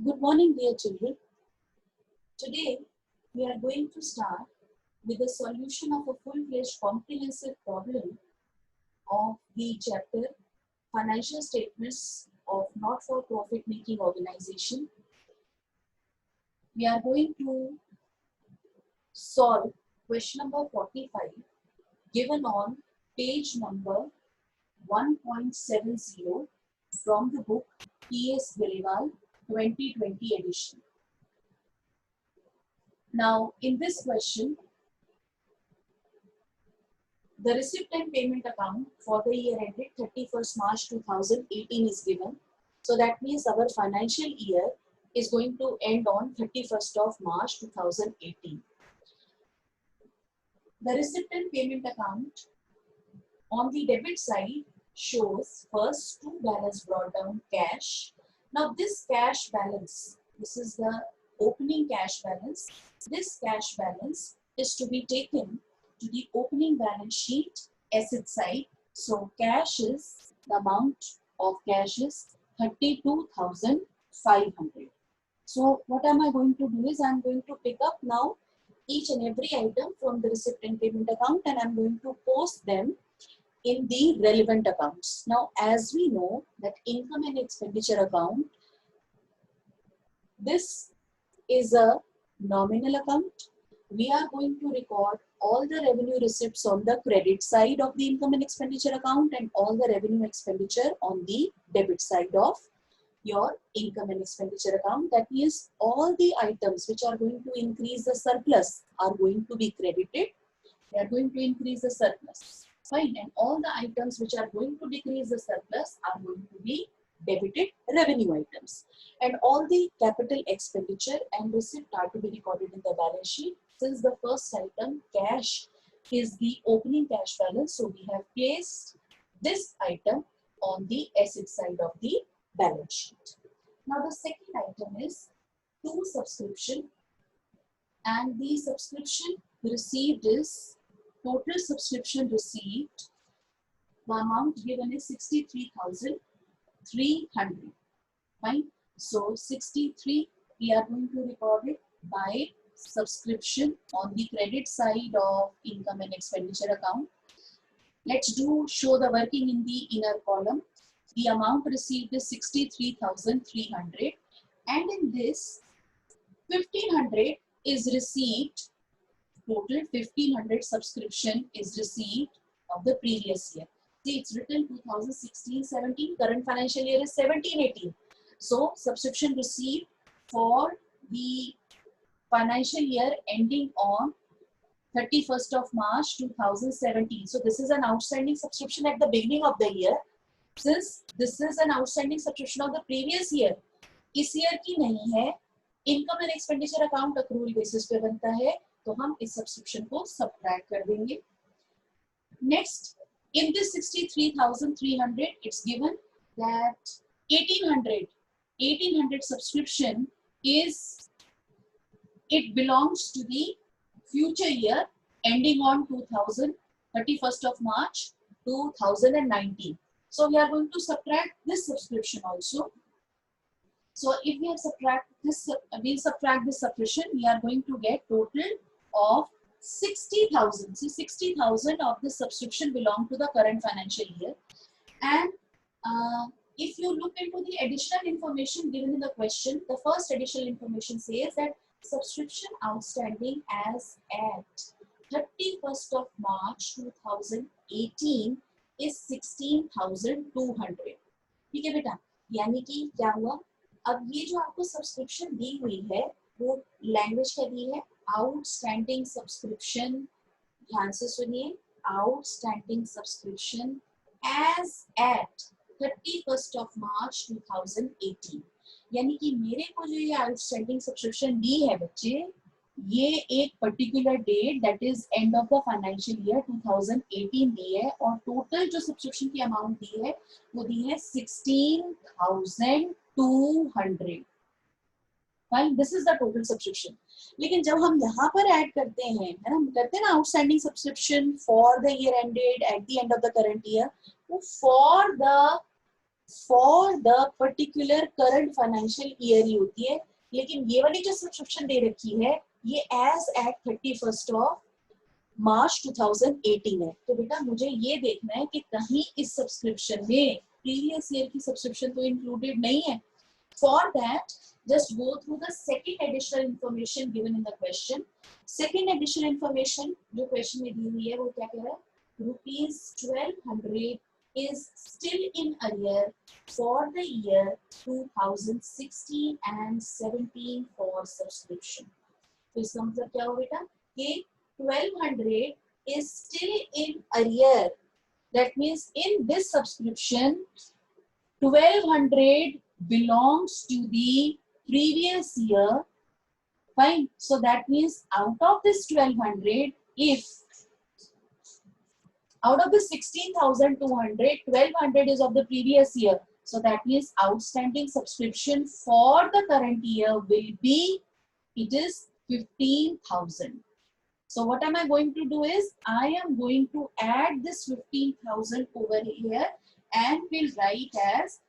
Good morning, dear children. Today, we are going to start with the solution of a full-fledged comprehensive problem of the chapter Financial Statements of Not-for-Profit Making Organization. We are going to solve question number 45 given on page number 1.70 from the book P.S. Gariwal 2020 edition. Now, in this question, the receipt and payment account for the year ended 31st March 2018 is given. So that means our financial year is going to end on 31st of March 2018. The receipt and payment account on the debit side shows first two balance brought down cash. Now this cash balance, this is the opening cash balance. This cash balance is to be taken to the opening balance sheet asset side. So cash is, the amount of cash is 32,500. So what am I going to do is I am going to pick up now each and every item from the receipt and payment account and I am going to post them in the relevant accounts. Now, as we know that income and expenditure account, this is a nominal account. We are going to record all the revenue receipts on the credit side of the income and expenditure account and all the revenue expenditure on the debit side of your income and expenditure account. That means all the items which are going to increase the surplus are going to be credited. They are going to increase the surplus. Fine. And all the items which are going to decrease the surplus are going to be debited revenue items. And all the capital expenditure and receipt are to be recorded in the balance sheet. Since the first item, cash, is the opening cash balance, so we have placed this item on the asset side of the balance sheet. Now the second item is to subscription, and the subscription received is total subscription received. The amount given is 63,300. Fine. So 63 we are going to record it by subscription on the credit side of income and expenditure account. Let's show the working in the inner column. The amount received is 63,300 and in this 1,500 is received. Total 1,500 subscription is received of the previous year. See, it's written 2016-17, current financial year is 17-18. So subscription received for the financial year ending on 31st of March 2017. So this is an outstanding subscription at the beginning of the year. Since this is an outstanding subscription of the previous year, इस year की नहीं है, income and expenditure account accrual basis पे बनता है, तो हम इस सब्सक्रिप्शन को सब्ट्रैक्ट कर देंगे. Next, in this 63,300, it's given that 1,800 subscription is, it belongs to the future year ending on 31st of March 2019. So we are going to subtract this subscription also. So if we have subtract this, we'll subtract this subscription, we are going to get total of 60,000. See, 60,000 of this subscription belong to the current financial year. And if you look into the additional information given in the question, the first additional information says that subscription outstanding as at 31st of March 2018 is 16,200. ठीक है बेटा, यानी कि क्या हुआ, अब ये जो आपको सब्सक्रिप्शन दी हुई है वो लैंग्वेज क्या दी है, आउटस्टैंडिंग सब्सक्रिप्शन. ध्यान से सुनिए, outstanding subscription as at 31st of March 2018. यानी कि मेरे को जो ये आउटस्टैंडिंग सब्सक्रिप्शन दी है बच्चे, ये एक particular date that is end of the financial year 2018 दी है और टोटल जो सब्सक्रिप्शन की अमाउंट दी है वो दी है 16,200. Fine, this is the total subscription. लेकिन जब हम यहाँ पर ऐड करते हैं, है ना, हम करते हैं ना outstanding subscription for the year ended at the end of the current year, वो for the for the particular current financial year ही होती है, लेकिन ये वाली जो सब्सक्रिप्शन दे रखी है ये as at 31st of March 2018 है। तो बेटा मुझे ये देखना है कि कहीं इस सब्सक्रिप्शन में प्रीवियस ईयर की सब्सक्रिप्शन तो इंक्लूडेड नहीं है। For that just go through the second additional information given in the question. Second additional information जो question में दी हुई है वो क्या कह रहा है, rupees 1200 is still in arrear for the year 2016 and 17 for subscription. तो इसका मतलब क्या हो बेटा कि 1200 is still in arrear. That means in this subscription 1200 belongs to the previous year. Fine. So that means out of this 1200, if out of the 16,200, 1200 is of the previous year. So that means outstanding subscription for the current year will be, it is 15,000. So what am I going to do is, I am going to add this 15,000 over here and will write as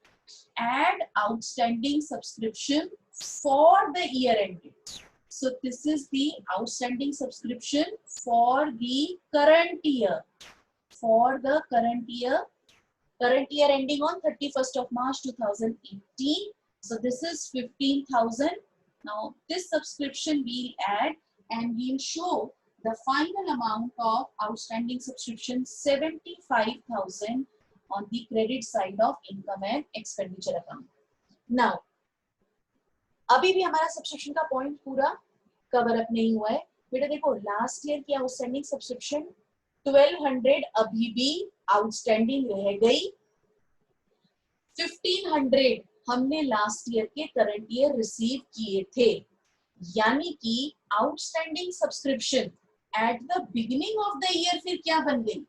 add outstanding subscription for the year ending. So this is the outstanding subscription for the current year. For the current year ending on 31st of March 2018. So this is 15,000. Now this subscription we'll add and we'll show the final amount of outstanding subscription 75,000 on the credit side of income and expenditure account. Now अभी भी हमारा subscription का point पूरा cover up नहीं हुआ है बेटा। देखो लास्ट ईयर की आउटस्टैंडिंग सब्सक्रिप्शन 1200 अभी भी आउटस्टैंडिंग रह गई। 1500 हमने लास्ट ईयर के करंट ईयर रिसीव किए थे, यानी कि outstanding subscription at the beginning of the year फिर क्या बन गई,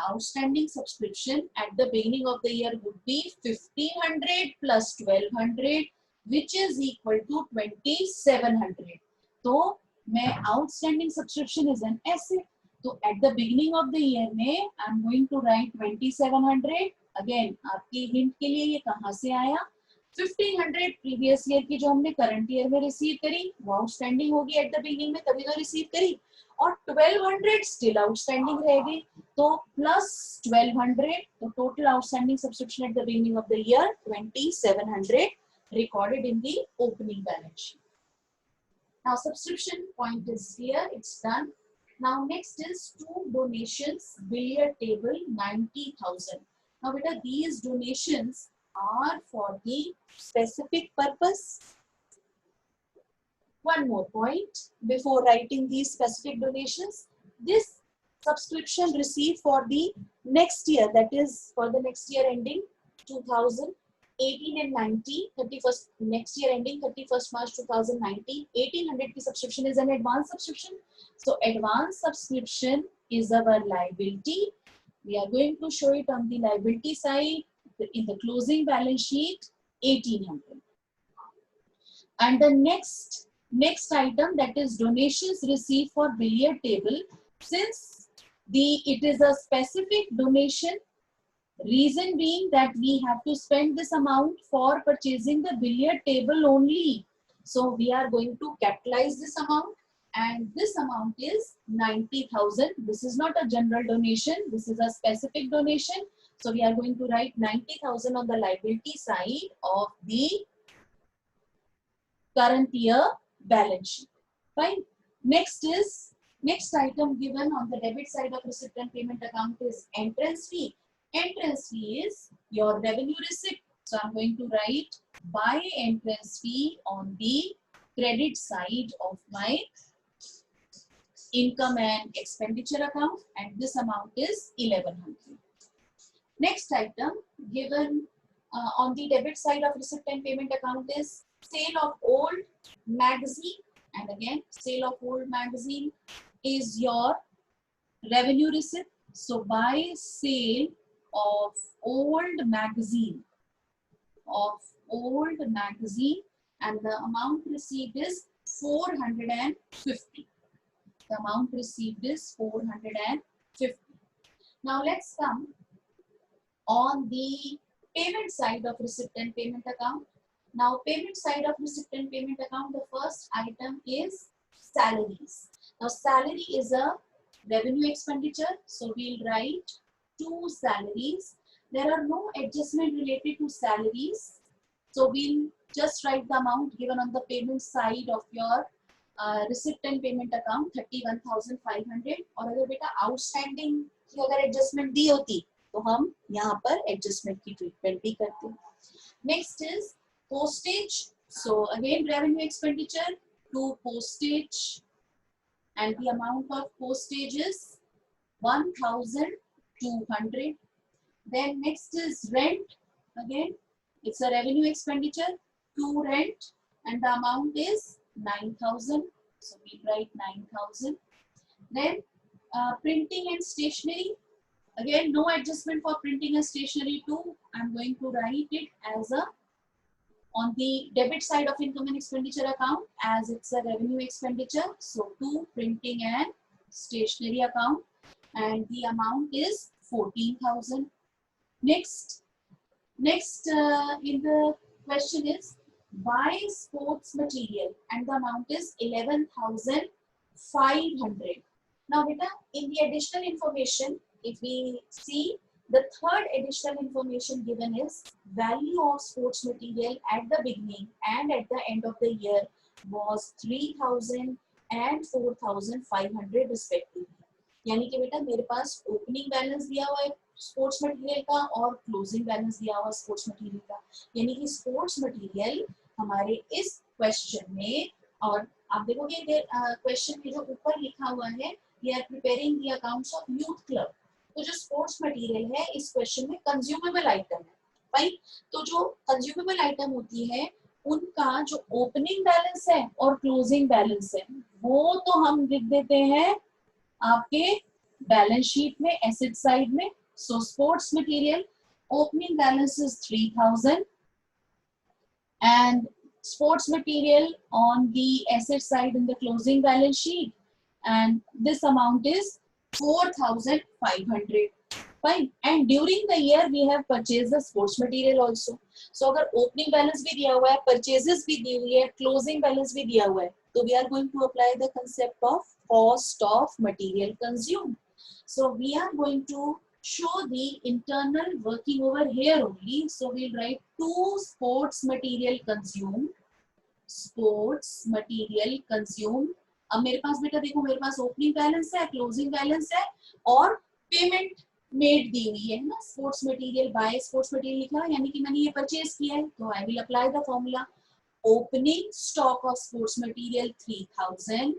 outstanding subscription at the beginning of the year would be 1500 plus 1200 which is equal to 2700. तो मैं outstanding subscription is an asset, तो at the beginning of the year में I'm going to write 2700. again आपके hint के लिए ये कहाँ से आया, 1500 प्रीवियस ईयर की जो हमने करंट ईयर में रिसीव करी वो आउटस्टैंडिंग होगी एट द बिगिनिंग में, तभी तो रिसीव करी, और 1200 स्टिल आउटस्टैंडिंग रह गई, तो प्लस 1200, तो total outstanding subscription at the beginning of the year 2700 recorded in the opening balance sheet. Now subscription point is here, it's done. Now next is two donations, billiard table 90,000. Now beta these donations are for the specific purpose. One more point before writing these specific donations, this subscription received for the next year, that is for the next year ending 2018 and 19, 31st next year ending 31st March 2019, 1800 की subscription is an advance subscription. So advance subscription is our liability. We are going to show it on the liability side in the closing balance sheet 1800. And the next item, that is donations received for billiard table, since it is a specific donation, reason being that we have to spend this amount for purchasing the billiard table only, so we are going to capitalize this amount, and this amount is 90,000. This is not a general donation, this is a specific donation, so we are going to write 90,000 on the liability side of the current year balance sheet. Fine. Next item given on the debit side of receipt and payment account is entrance fee. Entrance fee is your revenue receipt. So I'm going to write by entrance fee on the credit side of my income and expenditure account, and this amount is 1100. Next item given on the debit side of receipt and payment account is sale of old magazine, and again sale of old magazine is your revenue receipt. So by sale of old magazine, and the amount received is 450. The amount received is 450. Now let's come on the payment side of receipt and payment account. Now, payment side of receipt and payment account, the first item is salaries. Now, salary is a revenue expenditure, so we'll write 2 salaries. There are no adjustment related to salaries, so we'll just write the amount given on the payment side of your receipt and payment account 31,500. और अगर बेटा outstanding की अगर adjustment दी होती तो हम यहाँ पर एडजस्टमेंट की ट्रीटमेंट भी करते हैं. Next is postage. So again revenue expenditure to postage, and the amount of postage is 1,200. Then next is rent. Again it's a revenue expenditure to rent, and the amount is 9,000. So we write 9,000. Then printing and stationery. Again no adjustment for printing and stationery too. I'm going to write it as a on the debit side of income and expenditure account, as it's a revenue expenditure. So to printing and stationery account, and the amount is 14,000. Next in the question is buy sports material, and the amount is 11,500. Now beta, in the additional information, if we see, the third additional information given is value of sports material at the beginning and at the end of the year was 3,000 and 4,500 respectively. यानी कि बेटा मेरे पास opening balance दिया हुआ है sports material का और closing balance दिया हुआ स्पोर्ट्स मटेरियल का, यानी कि स्पोर्ट्स मटेरियल हमारे इस क्वेश्चन में, और आप देखोगे क्वेश्चन के जो ऊपर लिखा हुआ है we are preparing the accounts of youth club, तो जो स्पोर्ट्स मटेरियल है इस क्वेश्चन में कंज्यूमेबल आइटम है. राइट, तो जो कंज्यूमेबल आइटम होती है उनका जो ओपनिंग बैलेंस है और क्लोजिंग बैलेंस है वो तो हम लिख देते हैं आपके बैलेंस शीट में एसेट साइड में. So sports material opening balance is 3,000 and sports material on the asset side in the closing balance sheet, and this amount is 4,500. Fine. And during the year we have purchased the sports material also. So अगर opening balance भी दिया हुआ है, purchases भी दी हुई है, closing balance भी दिया हुआ है, तो we are going to apply the concept of cost of material consumed. So we are going to show the internal working over here only. So we'll write to sports material consumed. Sports material consumed. अब मेरे पास बेटा देखो मेरे पास opening balance है, closing balance है और payment made दी हुई है ना. Sports material by sports material लिखा है यानी कि मैंने ये परचेज किया है, तो I will apply the formula opening stock of sports material 3,000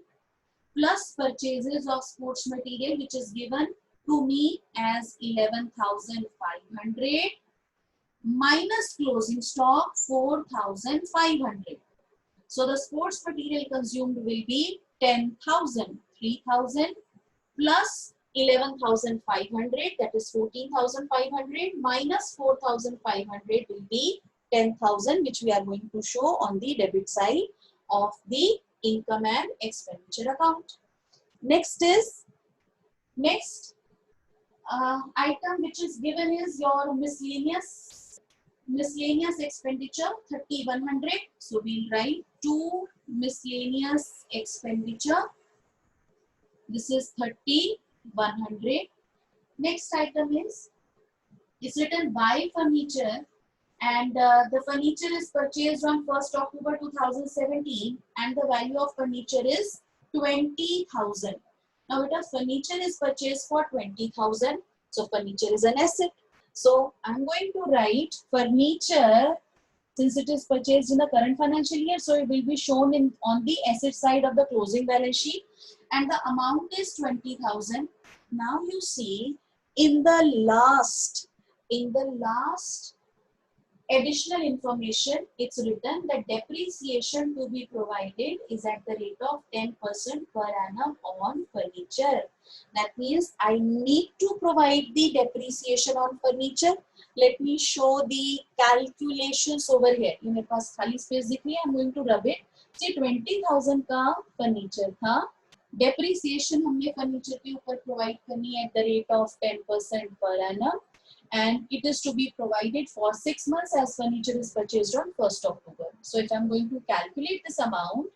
plus purchases of sports material which is given to me as 11,500 minus closing stock 4,500. So the sports material consumed will be 10,000. 3,000 plus 11,500, that is 14,500 minus 4,500 will be 10,000, which we are going to show on the debit side of the income and expenditure account. Next item which is given is your miscellaneous expenditure 3,100. So we'll write to miscellaneous expenditure. This is 3,100. Next item is written buy furniture, and the furniture is purchased on 1st October 2017 and the value of furniture is 20,000. Now beta furniture is purchased for 20,000, so furniture is an asset. So I'm going to write furniture, since it is purchased in the current financial year, so it will be shown on the asset side of the closing balance sheet, and the amount is 20,000. Now you see in the last additional information, it's written that depreciation to be provided is at the rate of 10% per annum on furniture. That means I need to provide the depreciation on furniture. Let me show the calculations over here. ये मेरे पास खाली space दिख रही है. I'm going to rub it. See 20,000 का furniture था. Depreciation हमने furniture के ऊपर provide करनी है at the rate of 10% per annum. and it is to be provided for 6 months as furniture is purchased on 1st October. So if I'm going to calculate this amount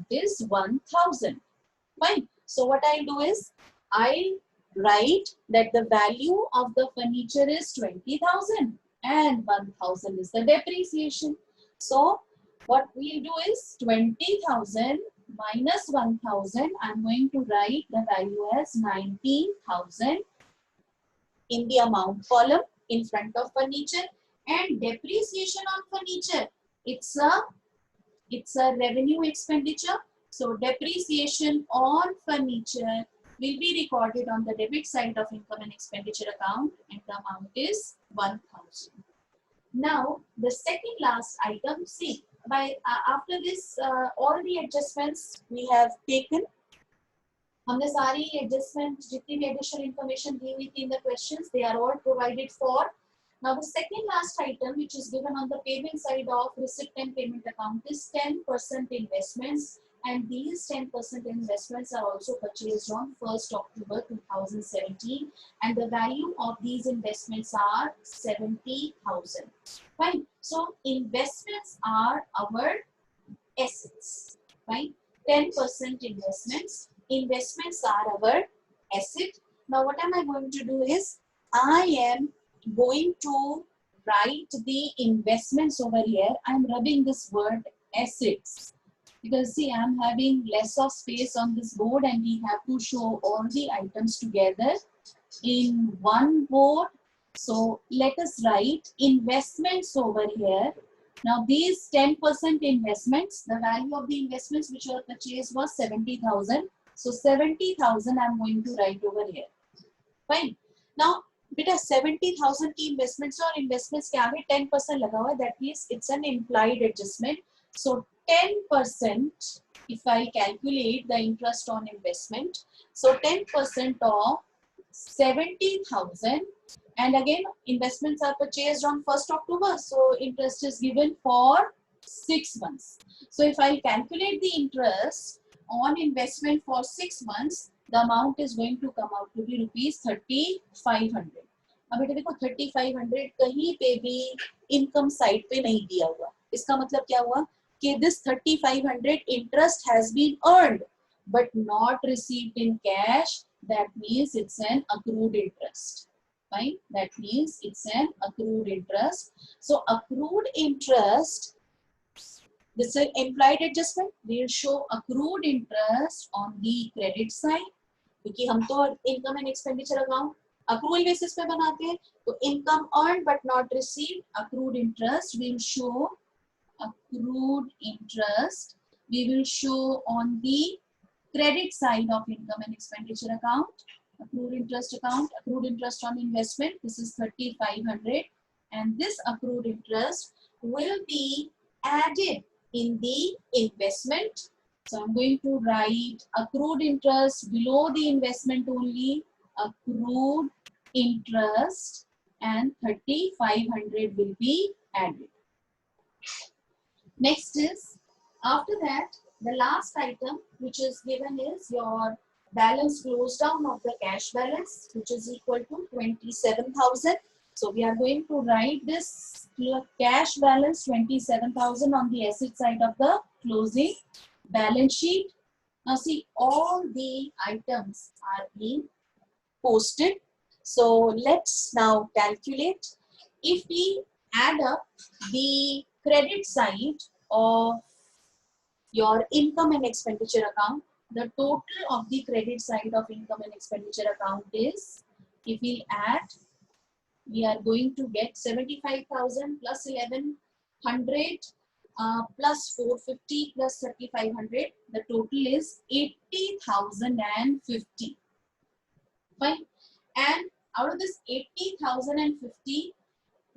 is 1000. Fine. So what I'll do is I'll write that the value of the furniture is 20,000 and 1000 is the depreciation. So what we'll do is 20,000 minus 1000. I'm going to write the value as 19,000 in the amount column in front of furniture, and depreciation on furniture, it's a revenue expenditure. So depreciation on furniture will be recorded on the debit side of income and expenditure account, and the amount is 1000. Now the second last item, see, after this all the adjustments we have taken, हमने सारी adjustment जितनी भी additional information दी हुई थी in the questions, they are all provided for. Now the second last item which is given on the payment side of receipt and payment account is 10% investments, and these 10% investments are also purchased on 1st October 2017, and the value of these investments are 70,000. Fine. So investments are our assets. Fine. 10% investments are our asset. Now what am I going to do is I am going to write the investments over here. I'm rubbing this word assets because see, I'm having less of space on this board and we have to show all the items together in one board. So let us write investments over here. Now these 10% investments, the value of the investments which were purchased was 70,000. So 70,000 I'm going to write over here. Fine. Now बेटा 70,000 की investments और investments क्या है 10% लगा हुआ है, that means it's an implied adjustment. So 10% if I calculate the interest on investment, so 10% of 70,000, and again investments are purchased on 1st October, so interest is given for 6 months. So if I calculate the interest on investment for 6 months, the amount is going to come out to be rupees 3,500. अब बेटा देखो 3,500 कहीं पे भी income side पे नहीं दिया हुआ. इसका मतलब क्या हुआ कि this 3,500 interest has been earned but not received in cash. That means it's an accrued interest. Fine. That means it's an accrued interest. So accrued interest, this is implied adjustment. We will show accrued interest on the credit side. क्योंकि हम तो income and expenditure account accrual basis पे बनाते हैं, तो income earn but not received, accrued interest will show, accrued interest we will show on the credit side of income and expenditure account. Accrued interest on investment, this is 3,500, and this accrued interest will be added in the investment. So I'm going to write accrued interest below the investment only, accrued interest, and 3,500 will be added. Next is, after that, the last item which is given is your balance close down of the cash balance, which is equal to 27,000. So we are going to write this cash balance 27,000 on the asset side of the closing balance sheet. Now see, all the items are being posted. So let's now calculate. If we add up the credit side of your income and expenditure account, the total of the credit side of income and expenditure account is, if we add, we are going to get 75,000 plus 1,100 plus 450 plus 3,500. The total is 80,050. Fine. And out of this 80,050,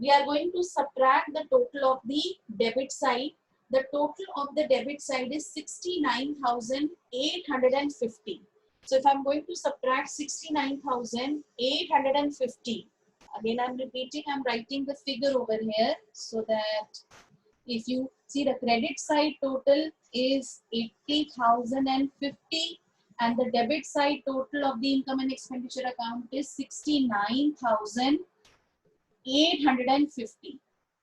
we are going to subtract the total of the debit side. The total of the debit side is 69,850. So if I'm going to subtract 69,850, again I'm repeating, I'm writing the figure over here so that if you see the credit side total is 80,050 and the debit side total of the income and expenditure account is 69,850. 850.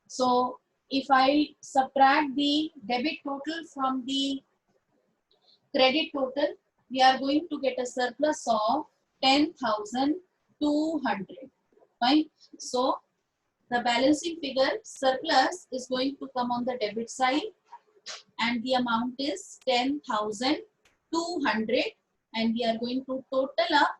So if I subtract the debit total from the credit total, we are going to get a surplus of 10,200. Fine. So the balancing figure surplus is going to come on the debit side, and the amount is 10,200, and we are going to total up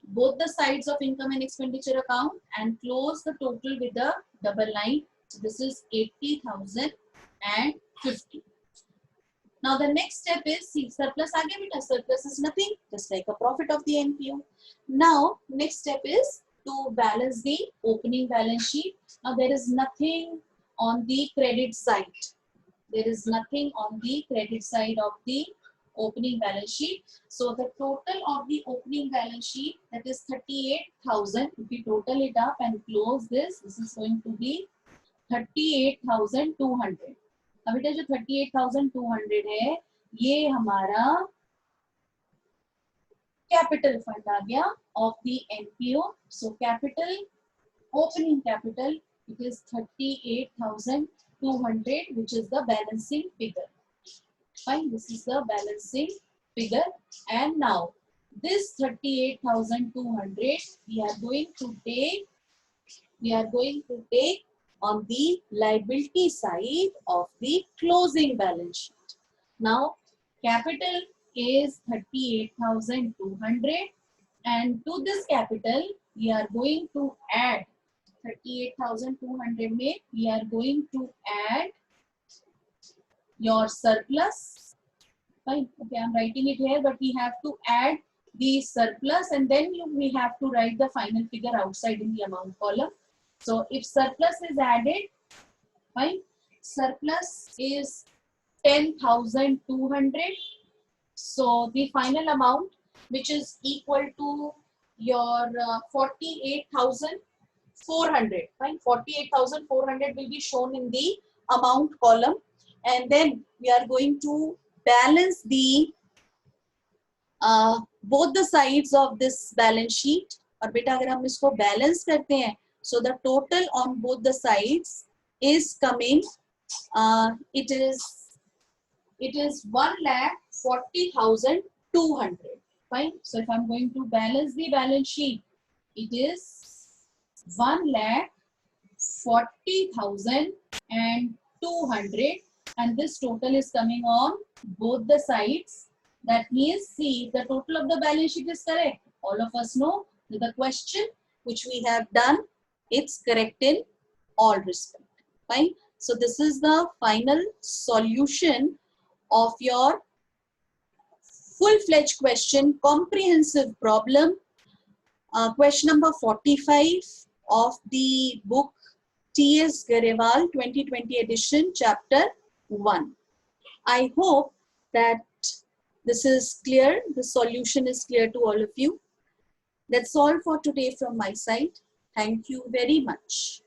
both the sides of income and expenditure account and close the total with a double line. So this is 80,050. Now the next step is, see, surplus aa gaya beta, surplus is nothing, just like a profit of the NPO. Now next step is to balance the opening balance sheet. Now there is nothing on the credit side. There is nothing on the credit side of the opening balance sheet. So the total of the opening balance sheet, that is 38,000. If we total it up and close this is going to be 38,200. अब बेटा जो 38,200 है, ये हमारा capital fund आ गया of the NPO. So capital, opening capital, it is 38,200, which is the balancing figure. Fine, this is the balancing figure. And now this 38,200 we are going to take on the liability side of the closing balance sheet. Now capital is 38,200, and to this capital we are going to add 38,200 में we are going to add your surplus. Fine. Okay, I'm writing it here, but we have to add the surplus, and then we have to write the final figure outside in the amount column. So if surplus is added, fine, surplus is 10,200. So the final amount, which is equal to your 48,400. Fine, 48,400 will be shown in the amount column, and then we are going to balance the both the sides of this balance sheet. और बेटा अगर हम इसको balance करते हैं, so the total on both the sides is coming. It is 1,40,200. Fine. So if I'm going to balance the balance sheet, it is 1,40,200, and this total is coming on both the sides. That means, see, the total of the balance sheet is correct. All of us know that the question which we have done, it's correct in all respect. Fine. So this is the final solution of your full-fledged question, comprehensive problem, question number 45 of the book T.S. Garewal 2020 edition, chapter 1. I hope that this is clear, the solution is clear to all of you. That's all for today from my side. Thank you very much.